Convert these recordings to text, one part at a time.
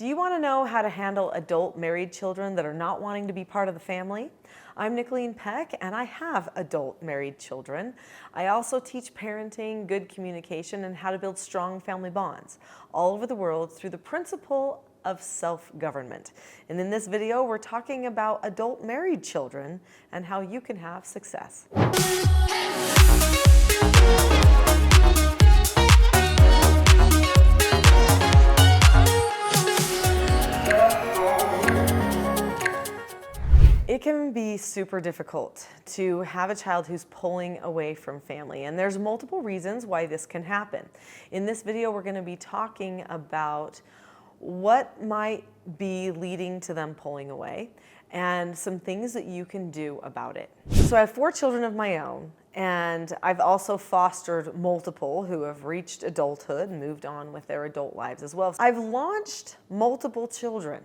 Do you want to know how to handle adult married children that are not wanting to be part of the family? I'm Nicholeen Peck, and I have adult married children. I also teach parenting, good communication, and how to build strong family bonds all over the world through the principle of self-government. And in this video, we're talking about adult married children and how you can have success. It can be super difficult to have a child who's pulling away from family, and there's multiple reasons why this can happen. In this video, we're going to be talking about what might be leading to them pulling away and some things that you can do about it. So I have 4 children of my own, and I've also fostered multiple who have reached adulthood and moved on with their adult lives as well. I've launched multiple children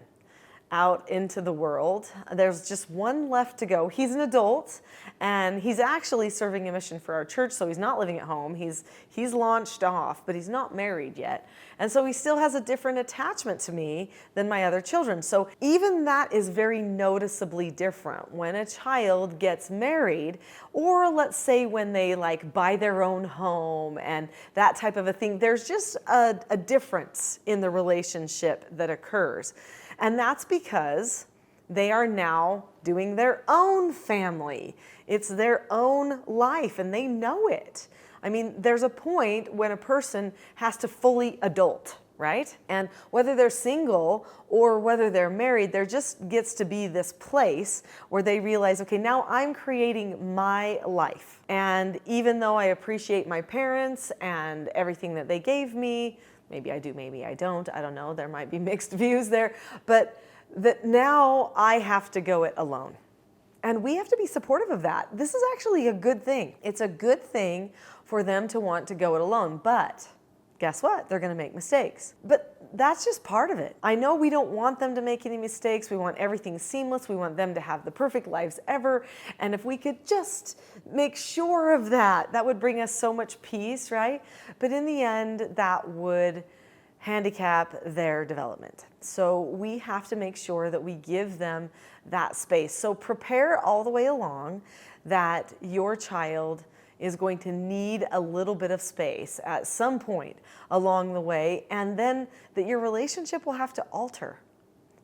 out into the world. There's just one left to go. He's an adult, and he's actually serving a mission for our church, so he's not living at home. He's launched off, but he's not married yet. And so he still has a different attachment to me than my other children. So even that is very noticeably different. When a child gets married, or let's say when they buy their own home and that type of a thing, there's just a difference in the relationship that occurs. And that's because they are now doing their own family. It's their own life, and they know it. I mean, there's a point when a person has to fully adult, right? And whether they're single or whether they're married, there just gets to be this place where they realize, okay, now I'm creating my life. And even though I appreciate my parents and everything that they gave me, maybe I do, maybe I don't know. There might be mixed views there. But that now I have to go it alone. And we have to be supportive of that. This is actually a good thing. It's a good thing for them to want to go it alone. But guess what? They're going to make mistakes. But that's just part of it. I know we don't want them to make any mistakes. We want everything seamless. We want them to have the perfect lives ever. And if we could just make sure of that, that would bring us so much peace, right? But in the end, that would handicap their development. So we have to make sure that we give them that space. So prepare all the way along that your child is going to need a little bit of space at some point along the way, and then that your relationship will have to alter.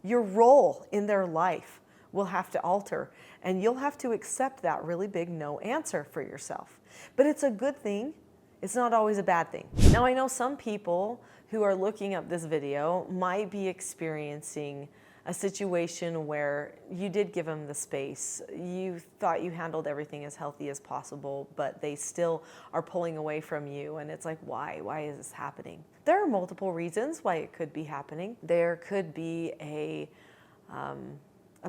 Your role in their life will have to alter, and you'll have to accept that really big no answer for yourself. But it's a good thing. It's not always a bad thing. Now, I know some people who are looking up this video might be experiencing a situation where you did give them the space. You thought you handled everything as healthy as possible, but they still are pulling away from you. And it's like, why? Why is this happening? There are multiple reasons why it could be happening. There could be a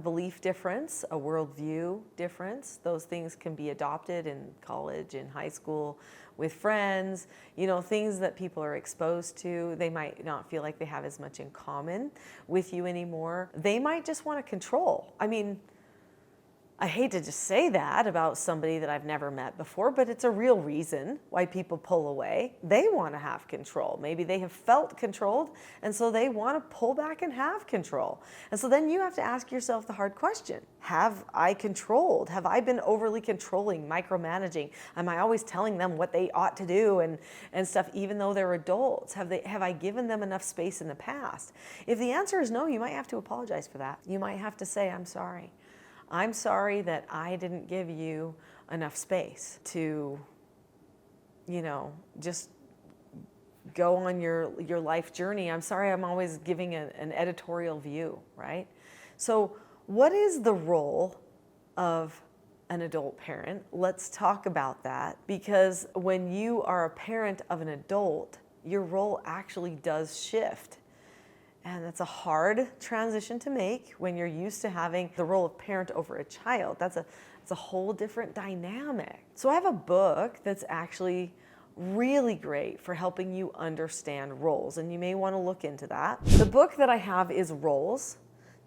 belief difference, a worldview difference. Those things can be adopted in college, in high school, with friends, things that people are exposed to. They might not feel like they have as much in common with you anymore. They might just want to control. I mean, I hate to just say that about somebody that I've never met before, but it's a real reason why people pull away. They want to have control. Maybe they have felt controlled, and so they want to pull back and have control. And so then you have to ask yourself the hard question. Have I controlled? Have I been overly controlling, micromanaging? Am I always telling them what they ought to do and stuff, even though they're adults? Have I given them enough space in the past? If the answer is no, you might have to apologize for that. You might have to say, I'm sorry. I'm sorry that I didn't give you enough space to, just go on your life journey. I'm sorry I'm always giving an editorial view, right? So what is the role of an adult parent? Let's talk about that, because when you are a parent of an adult, your role actually does shift. And that's a hard transition to make when you're used to having the role of parent over a child. It's a whole different dynamic. So I have a book that's actually really great for helping you understand roles, and you may want to look into that. The book that I have is Roles,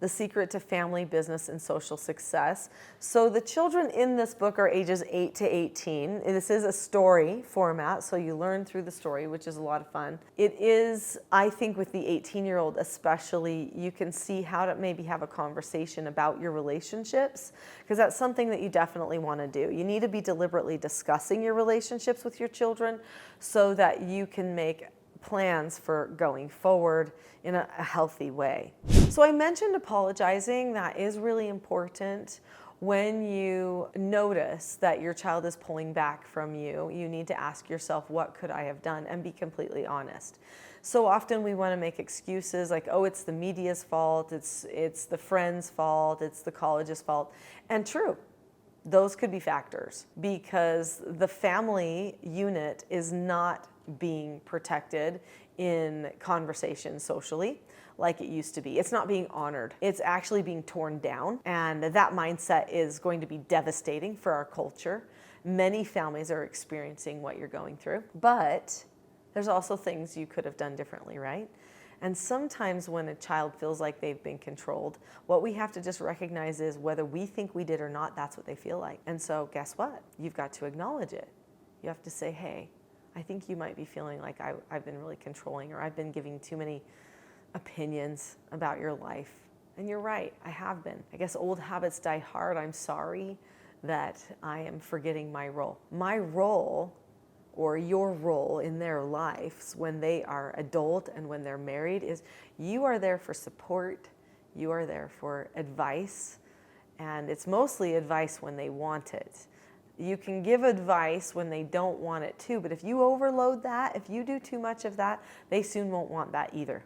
The Secret to Family, Business, and Social Success. So the children in this book are ages 8 to 18. This is a story format, so you learn through the story, which is a lot of fun. It is, I think with the 18-year-old especially, you can see how to maybe have a conversation about your relationships, because that's something that you definitely want to do. You need to be deliberately discussing your relationships with your children so that you can make plans for going forward in a healthy way. So I mentioned apologizing. That is really important. When you notice that your child is pulling back from you, you need to ask yourself, what could I have done? And be completely honest. So often we want to make excuses like, oh, it's the media's fault, it's the friend's fault, it's the college's fault. And true, those could be factors, because the family unit is not being protected in conversation socially like it used to be. It's not being honored. It's actually being torn down. And that mindset is going to be devastating for our culture. Many families are experiencing what you're going through, but there's also things you could have done differently, right? And sometimes when a child feels like they've been controlled, what we have to just recognize is whether we think we did or not, that's what they feel like. And so guess what? You've got to acknowledge it. You have to say, hey, I think you might be feeling like I've been really controlling, or I've been giving too many opinions about your life. And you're right, I have been. I guess old habits die hard. I'm sorry that I am forgetting my role. My role, or your role in their lives when they are adult and when they're married, is you are there for support, you are there for advice, and it's mostly advice when they want it. You can give advice when they don't want it too, but if you overload that, if you do too much of that, they soon won't want that either.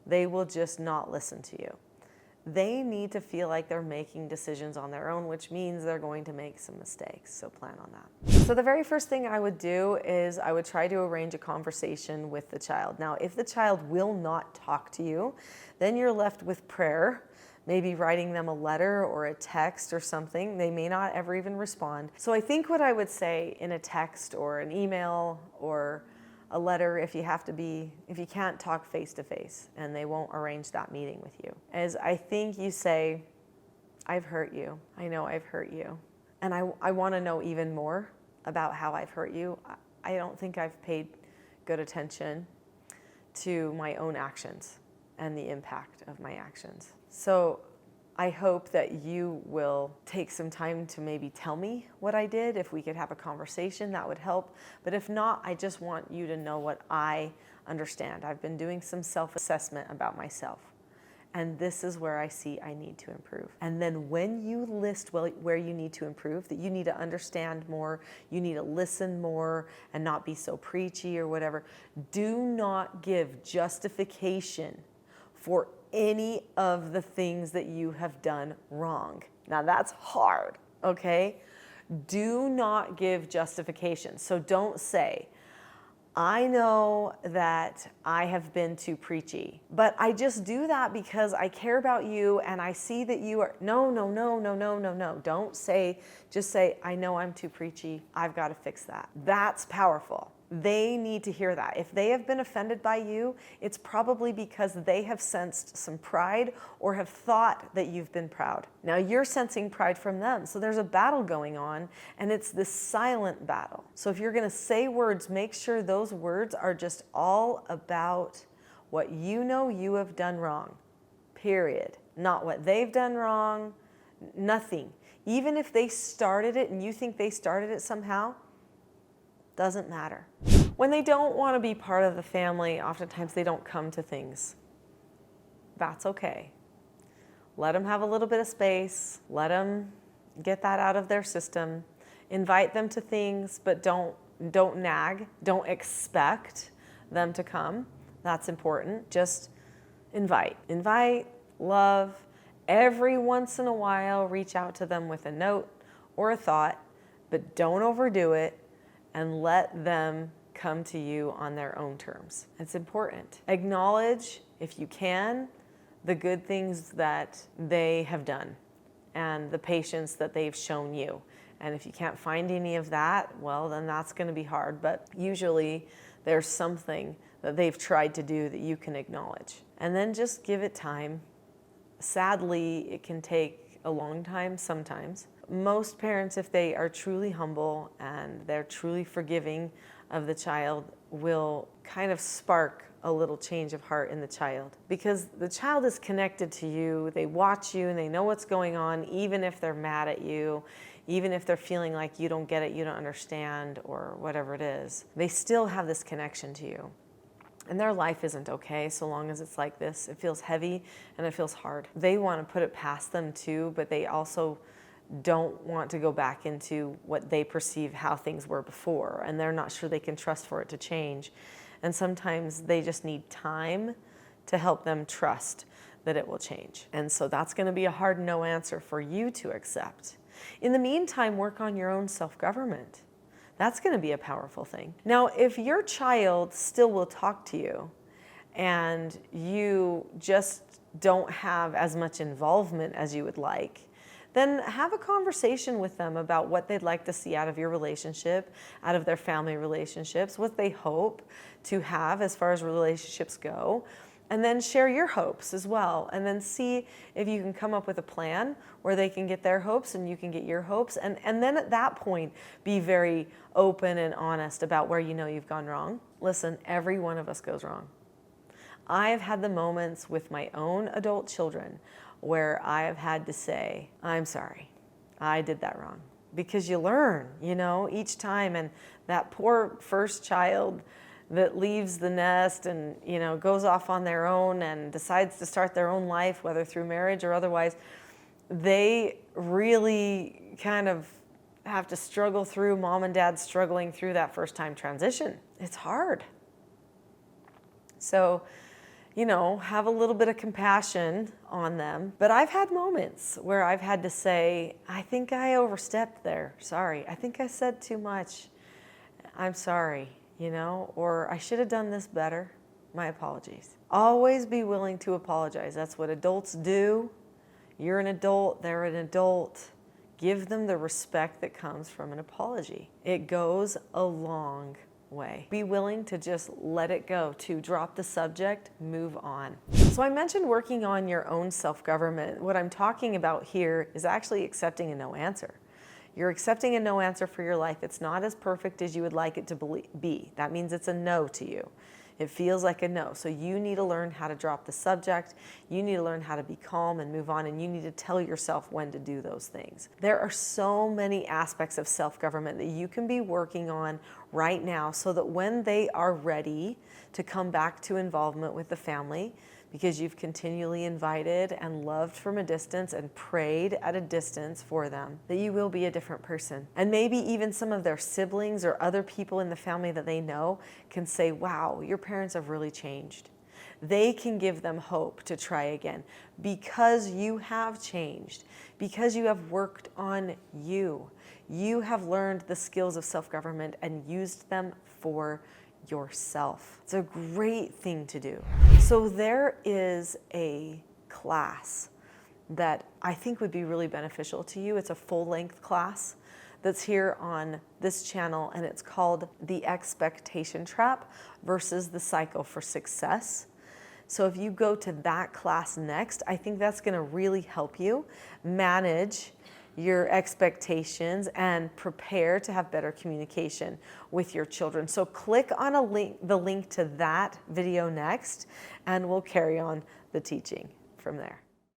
They will just not listen to you. They need to feel like they're making decisions on their own, which means they're going to make some mistakes, so plan on that. So the very first thing I would do is I would try to arrange a conversation with the child. Now, if the child will not talk to you, then you're left with prayer. Maybe writing them a letter or a text or something. They may not ever even respond. So I think what I would say in a text or an email or a letter, if you can't talk face to face and they won't arrange that meeting with you, is I think you say, I've hurt you. I know I've hurt you. And I want to know even more about how I've hurt you. I don't think I've paid good attention to my own actions and the impact of my actions. So I hope that you will take some time to maybe tell me what I did. If we could have a conversation, that would help. But if not, I just want you to know what I understand. I've been doing some self-assessment about myself. And this is where I see I need to improve. And then when you list where you need to improve, that you need to understand more, you need to listen more and not be so preachy or whatever, do not give justification for any of the things that you have done wrong. Now that's hard, okay? Do not give justification. So don't say, I know that I have been too preachy, but I just do that because I care about you and I see that you are, no. Don't say, just say, I know I'm too preachy. I've got to fix that. That's powerful. They need to hear that. If they have been offended by you, it's probably because they have sensed some pride or have thought that you've been proud. Now you're sensing pride from them. So there's a battle going on, and it's this silent battle. So if you're going to say words, make sure those words are just all about what you know you have done wrong, period. Not what they've done wrong, nothing. Even if they started it and you think they started it somehow, doesn't matter. When they don't want to be part of the family, oftentimes they don't come to things. That's okay. Let them have a little bit of space. Let them get that out of their system. Invite them to things, but don't nag. Don't expect them to come. That's important. Just invite. Invite, love. Every once in a while, reach out to them with a note or a thought, but don't overdo it. And let them come to you on their own terms. It's important. Acknowledge, if you can, the good things that they have done and the patience that they've shown you. And if you can't find any of that, well, then that's going to be hard. But usually there's something that they've tried to do that you can acknowledge. And then just give it time. sadly, it can take a long time sometimes. Most parents, if they are truly humble and they're truly forgiving of the child, will kind of spark a little change of heart in the child, because the child is connected to you. They watch you and they know what's going on, even if they're mad at you, even if they're feeling like you don't get it, you don't understand, or whatever it is. They still have this connection to you. And their life isn't okay so long as it's like this. It feels heavy and it feels hard. They want to put it past them too, but they also don't want to go back into what they perceive how things were before, and they're not sure they can trust for it to change. And sometimes they just need time to help them trust that it will change. And so that's going to be a hard no answer for you to accept. In the meantime, work on your own self-government. That's going to be a powerful thing. Now, if your child still will talk to you and you just don't have as much involvement as you would like, then have a conversation with them about what they'd like to see out of your relationship, out of their family relationships, what they hope to have as far as relationships go, and then share your hopes as well, and then see if you can come up with a plan where they can get their hopes and you can get your hopes, and then at that point, be very open and honest about where you know you've gone wrong. Listen, every one of us goes wrong. I've had the moments with my own adult children where I have had to say, I'm sorry, I did that wrong. Because you learn, each time. And that poor first child that leaves the nest and, goes off on their own and decides to start their own life, whether through marriage or otherwise, they really kind of have to struggle through, mom and dad struggling through that first time transition. It's hard. So, have a little bit of compassion on them. But I've had moments where I've had to say, I think I overstepped there. Sorry. I think I said too much. I'm sorry, or I should have done this better. My apologies. Always be willing to apologize. That's what adults do. You're an adult, they're an adult. Give them the respect that comes from an apology. It goes a long way. Be willing to just let it go, to drop the subject, move on. So I mentioned working on your own self-government. What I'm talking about here is actually accepting a no answer. You're accepting a no answer for your life. It's not as perfect as you would like it to be. That means it's a no to you. It feels like a no. So you need to learn how to drop the subject. You need to learn how to be calm and move on, and you need to tell yourself when to do those things. There are so many aspects of self-government that you can be working on right now so that when they are ready to come back to involvement with the family, because you've continually invited and loved from a distance and prayed at a distance for them, that you will be a different person. And maybe even some of their siblings or other people in the family that they know can say, wow, your parents have really changed. They can give them hope to try again because you have changed, because you have worked on you. You have learned the skills of self-government and used them for yourself. It's a great thing to do. So there is a class that I think would be really beneficial to you. It's a full-length class that's here on this channel, and it's called The Expectation Trap versus the Cycle for Success. So if you go to that class next, I think that's going to really help you manage your expectations and prepare to have better communication with your children. So click on the link to that video next, and we'll carry on the teaching from there.